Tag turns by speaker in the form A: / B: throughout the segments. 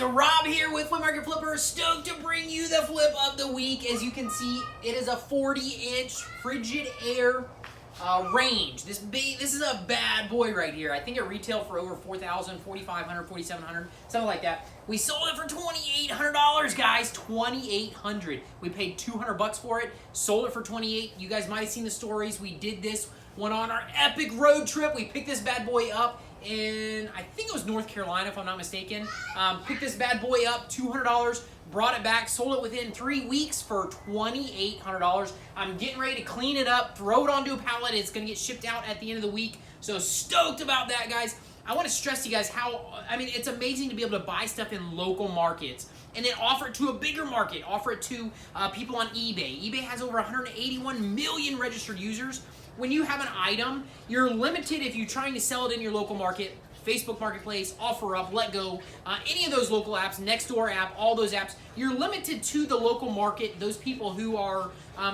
A: Rob here with Flip Market Flipper. Stoked to bring you the flip of the week. As you can see, it is a 40-inch Frigidaire range. This is a bad boy right here. I think it retailed for over $4,000, $4,500, $4,700, something like that. We sold it for $2,800, guys. $2,800. We paid $200 for it. Sold it for $2,800. You guys might have seen the stories. We did this one on our epic road trip. We picked this bad boy up in, I think it was North Carolina, if I'm not mistaken. Picked this bad boy up, $200, brought it back, sold it within 3 weeks for $2,800. I'm getting ready to clean it up, throw it onto a pallet. It's going to get shipped out at the end of the week. So stoked about that, guys. I want to stress to you guys how, it's amazing to be able to buy stuff in local markets and then offer it to a bigger market, offer it to people on eBay. eBay has over 181 million registered users. When you have an item, you're limited if you're trying to sell it in your local market, Facebook Marketplace, OfferUp, LetGo, any of those local apps, Nextdoor app, all those apps, you're limited to the local market, those people who are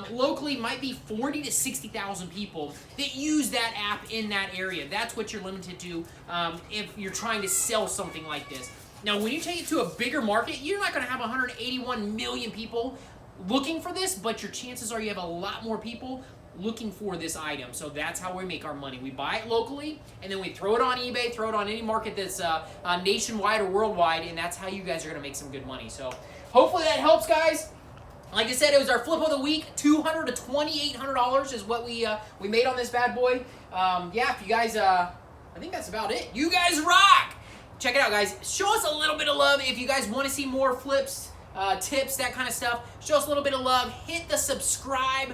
A: locally might be 40 to 60,000 people that use that app in that area. That's what you're limited to if you're trying to sell something like this. Now, when you take it to a bigger market, you're not going to have 181 million people looking for this, but your chances are you have a lot more people looking for this item. So that's how we make our money. We buy it locally, and then we throw it on eBay, throw it on any market that's nationwide or worldwide, and that's how you guys are going to make some good money. So hopefully that helps, guys. Like I said, it was our flip of the week. $200 to $2,800 is what we made on this bad boy. Yeah, if you guys, I think that's about it. You guys rock! Check it out, guys. Show us a little bit of love if you guys want to see more flips, tips, that kind of stuff. Show us a little bit of love. Hit the subscribe.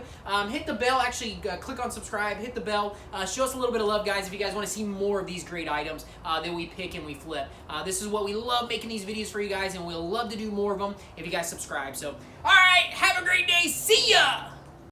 A: Hit the bell. Actually, click on subscribe. Hit the bell. Show us a little bit of love, guys, if you guys want to see more of these great items that we pick and we flip. This is what we love, making these videos for you guys, and we'll love to do more of them if you guys subscribe. So, all right, have a great day. See ya!